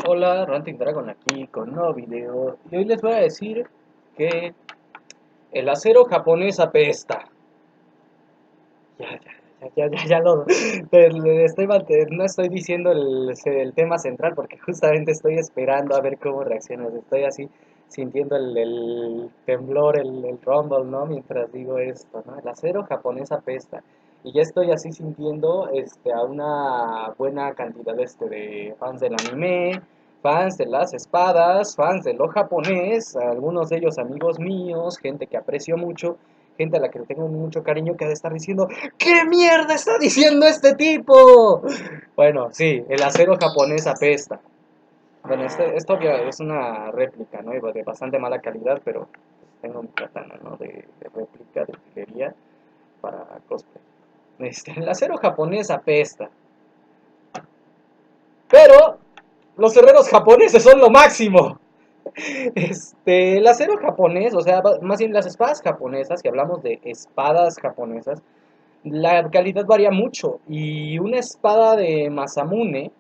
Hola, Ranting Dragon aquí con un nuevo video y hoy les voy a decir que el acero japonés apesta. Ya lo no estoy diciendo el tema central porque justamente estoy esperando a ver cómo reaccionas. Estoy así sintiendo el temblor, el rumble, ¿no? Mientras digo esto, ¿no? El acero japonés apesta. Y ya estoy así sintiendo a una buena cantidad de fans del anime, fans de las espadas, fans de lo japonés, algunos de ellos amigos míos, gente que aprecio mucho, gente a la que le tengo mucho cariño que ha de estar diciendo, ¿qué mierda está diciendo este tipo? Bueno, sí, el acero japonés apesta. Bueno, esto es una réplica, ¿no? Y de bastante mala calidad, pero tengo mi katana, ¿no? De réplica, de utilería para cosplay. El acero japonés apesta. Pero los herreros japoneses son lo máximo. El acero japonés, o sea, más bien las espadas japonesas, si hablamos de espadas japonesas, la calidad varía mucho. Y una espada de Masamune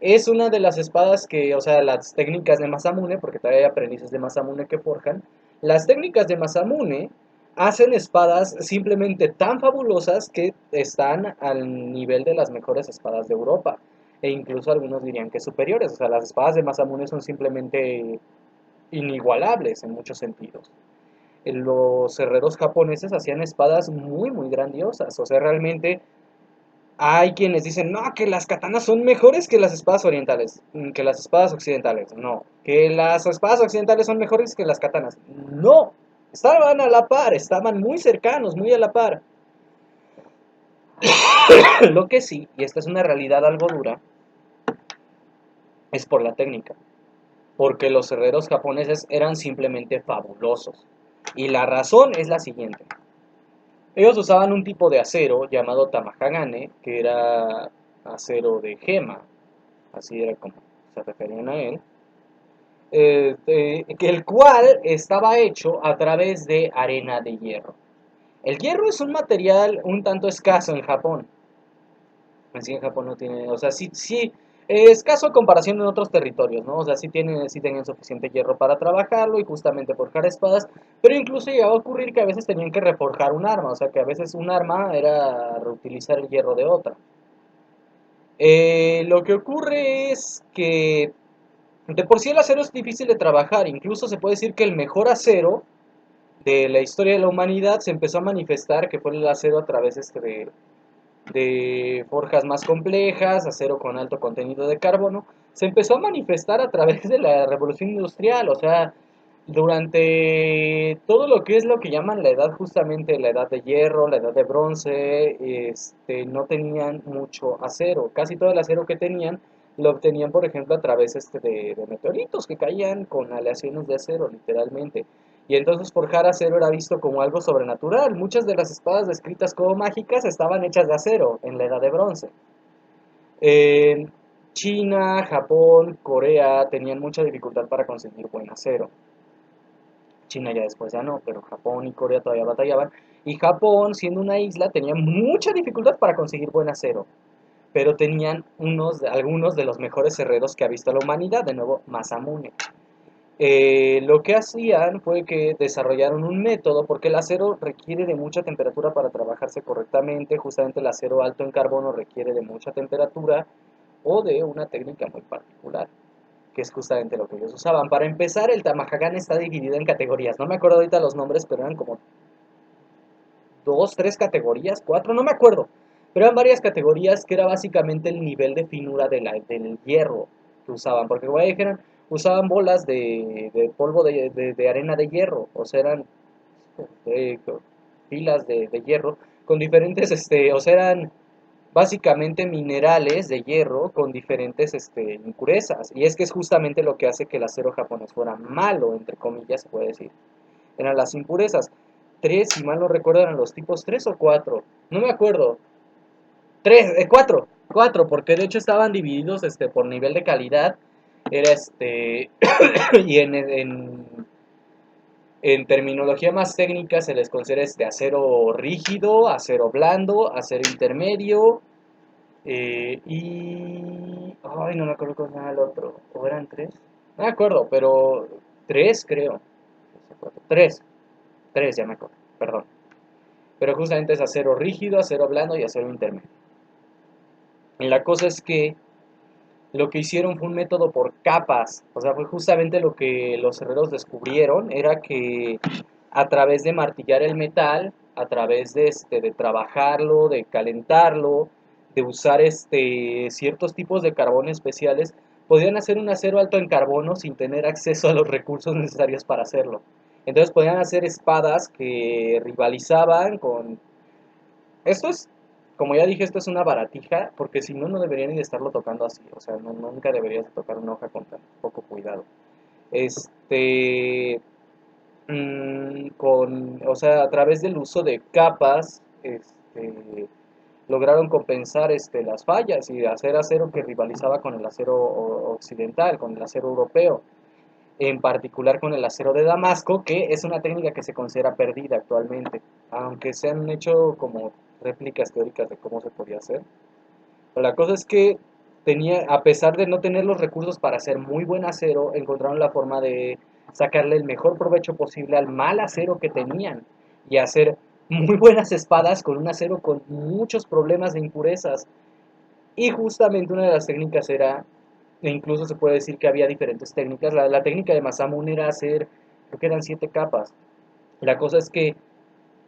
es una de las espadas que, o sea, las técnicas de Masamune, porque todavía hay aprendices de Masamune que forjan, las técnicas de Masamune hacen espadas simplemente tan fabulosas que están al nivel de las mejores espadas de Europa. E incluso algunos dirían que superiores. O sea, las espadas de Masamune son simplemente inigualables en muchos sentidos. Los herreros japoneses hacían espadas muy, muy grandiosas. O sea, realmente hay quienes dicen, no, que las katanas son mejores que las espadas orientales, que las espadas occidentales. No, que las espadas occidentales son mejores que las katanas. No, estaban a la par, estaban muy cercanos, muy a la par. Lo que sí, y esta es una realidad algo dura, es por la técnica. Porque los herreros japoneses eran simplemente fabulosos. Y la razón es la siguiente. Ellos usaban un tipo de acero llamado tamahagane, que era acero de gema, así era como se referían a él, que el cual estaba hecho a través de arena de hierro. El hierro es un material un tanto escaso en Japón. Así en Japón no tiene, o sea, sí, escaso en comparación en otros territorios, ¿no? O sea, sí tenían suficiente hierro para trabajarlo y justamente forjar espadas, pero incluso llegaba a ocurrir que a veces tenían que reforjar un arma, o sea, que a veces un arma era reutilizar el hierro de otra. Lo que ocurre es que de por sí el acero es difícil de trabajar, incluso se puede decir que el mejor acero de la historia de la humanidad se empezó a manifestar, que fue el acero a través de forjas más complejas, acero con alto contenido de carbono, se empezó a manifestar a través de la revolución industrial, o sea, durante todo lo que es lo que llaman la edad, justamente la edad de hierro, la edad de bronce, no tenían mucho acero, casi todo el acero que tenían lo obtenían, por ejemplo, a través de meteoritos que caían con aleaciones de acero, literalmente. Y entonces forjar acero era visto como algo sobrenatural. Muchas de las espadas descritas como mágicas estaban hechas de acero en la edad de bronce. En China, Japón, Corea tenían mucha dificultad para conseguir buen acero. China ya después ya no, pero Japón y Corea todavía batallaban. Y Japón, siendo una isla, tenía mucha dificultad para conseguir buen acero. Pero tenían algunos de los mejores herreros que ha visto la humanidad, de nuevo Masamune. Lo que hacían fue que desarrollaron un método, porque el acero requiere de mucha temperatura para trabajarse correctamente, justamente el acero alto en carbono requiere de mucha temperatura o de una técnica muy particular, que es justamente lo que ellos usaban. Para empezar, el Tamahagane está dividido en categorías, no me acuerdo ahorita los nombres, pero eran como dos, tres categorías, cuatro, no me acuerdo, pero eran varias categorías que era básicamente el nivel de finura del hierro que usaban, porque como dijeron, usaban bolas de polvo de arena de hierro, o sea, eran eh, pilas de hierro con diferentes, o sea, eran básicamente minerales de hierro con diferentes impurezas, y es que es justamente lo que hace que el acero japonés fuera malo, entre comillas, se puede decir, eran las impurezas. Tres, si mal no recuerdo, eran los tipos tres o cuatro. No me acuerdo. Tres, cuatro. Cuatro, porque de hecho estaban divididos por nivel de calidad. Era y en terminología más técnica se les considera acero rígido, acero blando, acero intermedio, y Ay, no me acuerdo cómo se llama el otro. ¿O eran tres? No me acuerdo, pero tres creo. Tres, tres, ya me acuerdo, perdón. Pero justamente es acero rígido, acero blando y acero intermedio. Y la cosa es que lo que hicieron fue un método por capas. O sea, fue justamente lo que los herreros descubrieron, era que a través de martillar el metal, a través de trabajarlo, de calentarlo, de usar ciertos tipos de carbón especiales, podían hacer un acero alto en carbono sin tener acceso a los recursos necesarios para hacerlo. Entonces podían hacer espadas que rivalizaban con... Esto es, como ya dije, esto es una baratija, porque si no, no deberían ni de estarlo tocando así. O sea, nunca deberías de tocar una hoja con tan poco cuidado. Este, o sea, a través del uso de capas, lograron compensar las fallas y hacer acero que rivalizaba con el acero occidental, con el acero europeo, en particular con el acero de Damasco, que es una técnica que se considera perdida actualmente, aunque se han hecho como réplicas teóricas de cómo se podía hacer. Pero la cosa es que a pesar de no tener los recursos para hacer muy buen acero, encontraron la forma de sacarle el mejor provecho posible al mal acero que tenían y hacer muy buenas espadas con un acero con muchos problemas de impurezas. Y justamente una de las técnicas era, e incluso se puede decir que había diferentes técnicas, la técnica de Masamune era hacer, creo que eran 7 capas. La cosa es que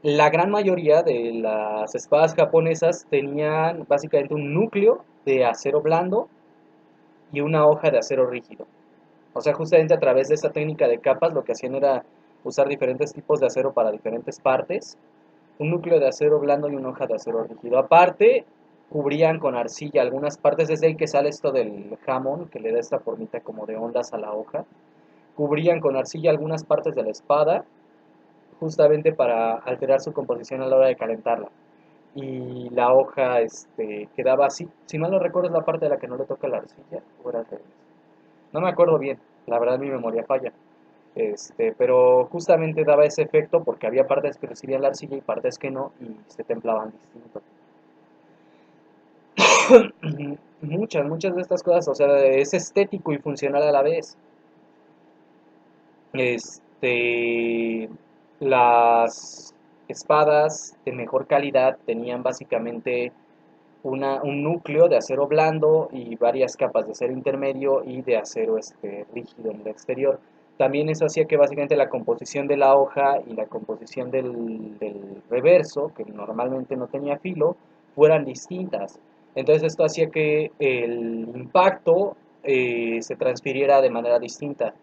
la gran mayoría de las espadas japonesas tenían básicamente un núcleo de acero blando y una hoja de acero rígido. O sea, justamente a través de esta técnica de capas lo que hacían era usar diferentes tipos de acero para diferentes partes, un núcleo de acero blando y una hoja de acero rígido. Aparte, cubrían con arcilla algunas partes, desde ahí que sale esto del jamón, que le da esta formita como de ondas a la hoja. Cubrían con arcilla algunas partes de la espada, justamente para alterar su composición a la hora de calentarla. Y la hoja quedaba así. Si mal no recuerdo es la parte de la que no le toca la arcilla. O era no me acuerdo bien, la verdad mi memoria falla. Pero justamente daba ese efecto porque había partes que recibían la arcilla y partes que no y se templaban distinto. Muchas de estas cosas, o sea, es estético y funcional a la vez. Este, las espadas de mejor calidad tenían básicamente un núcleo de acero blando y varias capas de acero intermedio y de acero rígido en el exterior. También eso hacía que básicamente la composición de la hoja y la composición del reverso, que normalmente no tenía filo, fueran distintas. Entonces esto hacía que el impacto se transfiriera de manera distinta.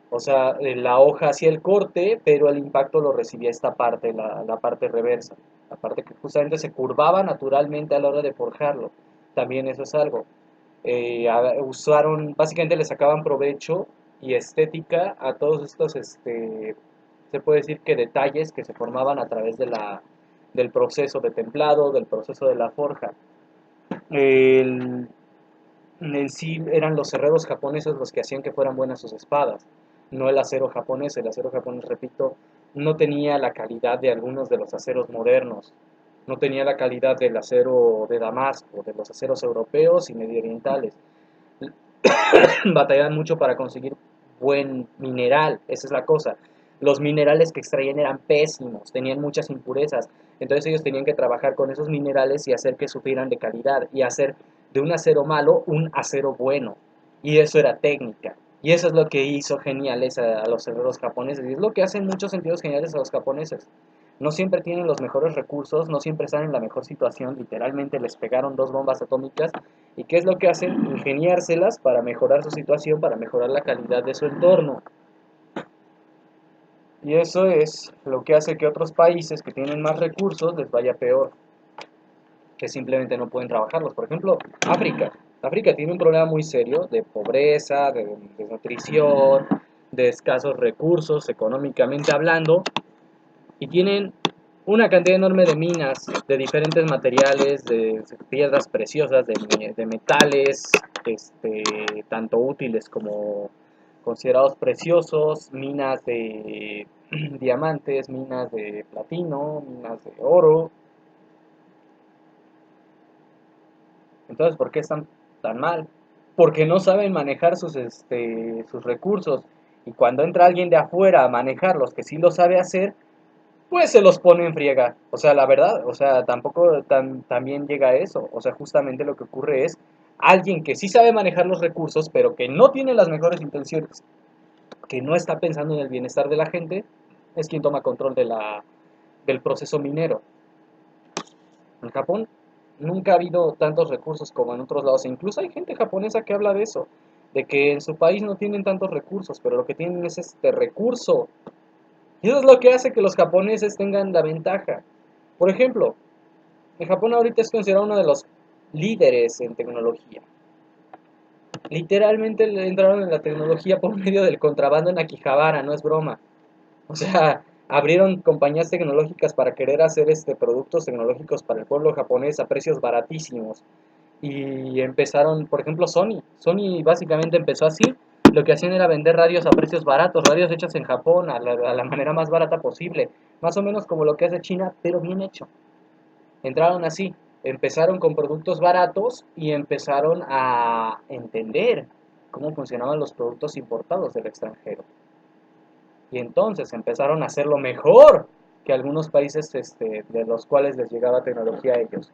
O sea, la hoja hacía el corte, pero el impacto lo recibía esta parte, la parte reversa, la parte que justamente se curvaba naturalmente a la hora de forjarlo. También eso es algo. Usaron, básicamente le sacaban provecho y estética a todos estos, se puede decir que detalles que se formaban a través del proceso de templado, del proceso de la forja. El, en sí eran los herreros japoneses los que hacían que fueran buenas sus espadas, no el acero japonés. El acero japonés, repito, no tenía la calidad de algunos de los aceros modernos, no tenía la calidad del acero de Damasco, de los aceros europeos y medio orientales. Batallaban mucho para conseguir buen mineral, esa es la cosa. Los minerales que extraían eran pésimos, tenían muchas impurezas, entonces ellos tenían que trabajar con esos minerales y hacer que supieran de calidad y hacer de un acero malo un acero bueno. Y eso era técnica. Y eso es lo que hizo geniales a los herreros japoneses. Y es lo que hace en muchos sentidos geniales a los japoneses. No siempre tienen los mejores recursos, no siempre están en la mejor situación. Literalmente les pegaron 2 bombas atómicas. ¿Y qué es lo que hacen? Ingeniárselas para mejorar su situación, para mejorar la calidad de su entorno. Y eso es lo que hace que otros países que tienen más recursos les vaya peor, que simplemente no pueden trabajarlos. Por ejemplo, África. África tiene un problema muy serio de pobreza, de desnutrición, de escasos recursos económicamente hablando, y tienen una cantidad enorme de minas de diferentes materiales, de piedras preciosas, de metales, tanto útiles como considerados preciosos, minas de diamantes, minas de platino, minas de oro. Entonces, ¿por qué están tan mal? porque no saben manejar sus recursos. Y cuando entra alguien de afuera a manejarlos, que sí lo sabe hacer, pues se los pone en friega. O sea, la verdad, o sea, tampoco también llega a eso. O sea, justamente lo que ocurre es alguien que sí sabe manejar los recursos, pero que no tiene las mejores intenciones, que no está pensando en el bienestar de la gente, es quien toma control del proceso minero. En Japón nunca ha habido tantos recursos como en otros lados. E incluso hay gente japonesa que habla de eso, de que en su país no tienen tantos recursos, pero lo que tienen es este recurso. Y eso es lo que hace que los japoneses tengan la ventaja. Por ejemplo, en Japón ahorita es considerado uno de los líderes en tecnología. Literalmente entraron en la tecnología por medio del contrabando en Akihabara, no es broma. O sea, abrieron compañías tecnológicas para querer hacer productos tecnológicos para el pueblo japonés a precios baratísimos. Y empezaron, por ejemplo, Sony. Sony básicamente empezó así. Lo que hacían era vender radios a precios baratos, radios hechas en Japón a la manera más barata posible. Más o menos como lo que hace China, pero bien hecho. Entraron así. Empezaron con productos baratos y empezaron a entender cómo funcionaban los productos importados del extranjero. Y entonces empezaron a hacerlo mejor que algunos países de los cuales les llegaba tecnología a ellos.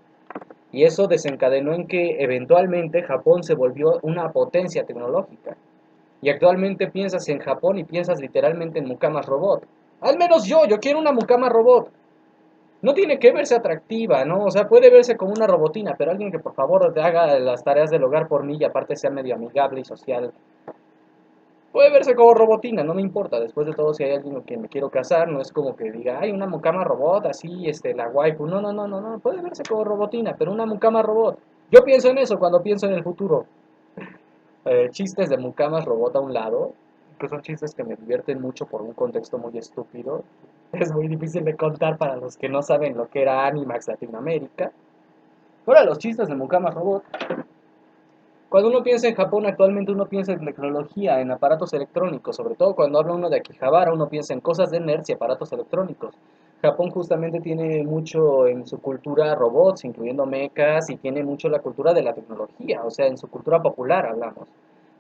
Y eso desencadenó en que eventualmente Japón se volvió una potencia tecnológica. Y actualmente piensas en Japón y piensas literalmente en mucamas robot. Al menos yo quiero una mucama robot. No tiene que verse atractiva, ¿no? O sea, puede verse como una robotina, pero alguien que por favor te haga las tareas del hogar por mí y aparte sea medio amigable y social. Puede verse como robotina, no me importa. Después de todo, si hay alguien con quien me quiero casar, no es como que diga, ay, una mucama robot, así, la waifu. No, no, no, no, no. Puede verse como robotina, pero una mucama robot. Yo pienso en eso cuando pienso en el futuro. Chistes de mucamas robot a un lado, que son chistes que me divierten mucho por un contexto muy estúpido. Es muy difícil de contar para los que no saben lo que era Animax Latinoamérica. Ahora los chistes de mucamas robot. Cuando uno piensa en Japón, actualmente uno piensa en tecnología, en aparatos electrónicos, sobre todo cuando habla uno de Akihabara, uno piensa en cosas de nerds y aparatos electrónicos. Japón justamente tiene mucho en su cultura robots, incluyendo mechas, y tiene mucho la cultura de la tecnología, o sea, en su cultura popular hablamos.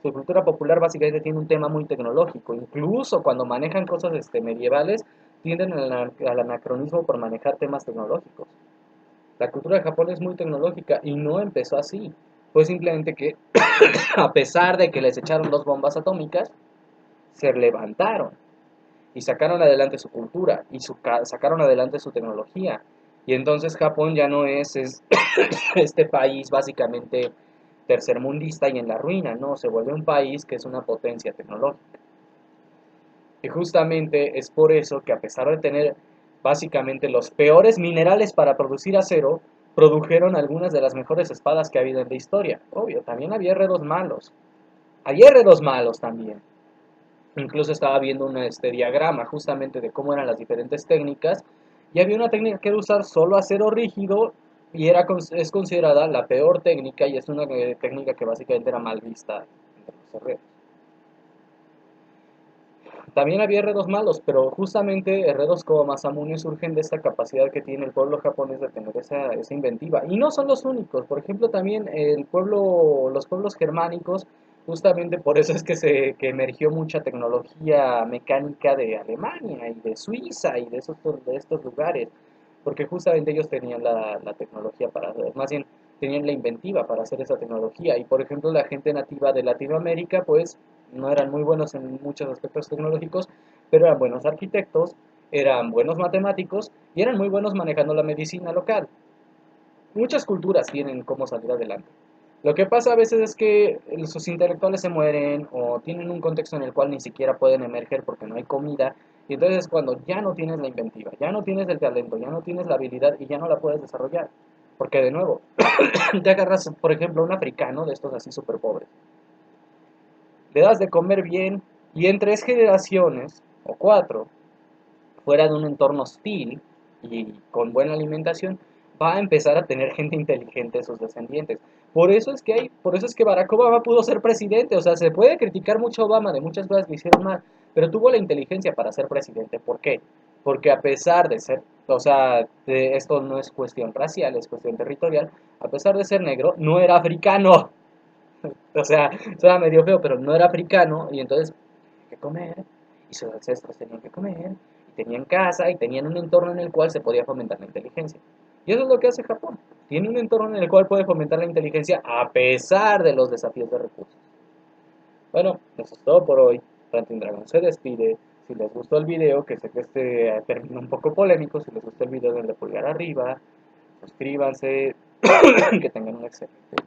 Su cultura popular básicamente tiene un tema muy tecnológico, incluso cuando manejan cosas medievales, tienden al anacronismo por manejar temas tecnológicos. La cultura de Japón es muy tecnológica y no empezó así. Fue simplemente que, a pesar de que les echaron dos bombas atómicas, se levantaron y sacaron adelante su cultura y sacaron adelante su tecnología. Y entonces Japón ya no es este país básicamente tercermundista y en la ruina, no, se vuelve un país que es una potencia tecnológica. Y justamente es por eso que a pesar de tener básicamente los peores minerales para producir acero, produjeron algunas de las mejores espadas que ha habido en la historia. Obvio, también había herreros malos. Hay herreros malos también. Incluso estaba viendo un diagrama justamente de cómo eran las diferentes técnicas y había una técnica que era usar solo acero rígido y es considerada la peor técnica y es una técnica que básicamente era mal vista entre los herreros. También había herreros malos, pero justamente herreros como Masamune surgen de esta capacidad que tiene el pueblo japonés de tener esa inventiva. Y no son los únicos, por ejemplo también los pueblos germánicos, justamente por eso es que emergió mucha tecnología mecánica de Alemania y de Suiza y de estos lugares, porque justamente ellos tenían la tecnología más bien tenían la inventiva para hacer esa tecnología. Y por ejemplo la gente nativa de Latinoamérica, pues no eran muy buenos en muchos aspectos tecnológicos, pero eran buenos arquitectos, eran buenos matemáticos y eran muy buenos manejando la medicina local. Muchas culturas tienen cómo salir adelante. Lo que pasa a veces es que sus intelectuales se mueren o tienen un contexto en el cual ni siquiera pueden emerger porque no hay comida. Y entonces cuando ya no tienes la inventiva, ya no tienes el talento, ya no tienes la habilidad y ya no la puedes desarrollar. Porque de nuevo, te agarras, por ejemplo, a un africano de estos así súper pobres, le das de comer bien y en 3 generaciones o 4, fuera de un entorno hostil y con buena alimentación, va a empezar a tener gente inteligente sus descendientes. Por eso es que Barack Obama pudo ser presidente. O sea, se puede criticar mucho a Obama de muchas cosas que hicieron mal, pero tuvo la inteligencia para ser presidente. ¿Por qué? Porque a pesar de ser, o sea, esto no es cuestión racial, es cuestión territorial, a pesar de ser negro, no era africano. O sea, suena medio feo, pero no era africano y entonces tenía que comer y sus ancestros tenían que comer y tenían casa y tenían un entorno en el cual se podía fomentar la inteligencia. Y eso es lo que hace Japón. Tiene un entorno en el cual puede fomentar la inteligencia a pesar de los desafíos de recursos. Bueno, eso es todo por hoy. Ranting Dragon se despide. Si les gustó el video, que sé que este termina un poco polémico, si les gustó el video denle pulgar arriba, suscríbanse, que tengan un excelente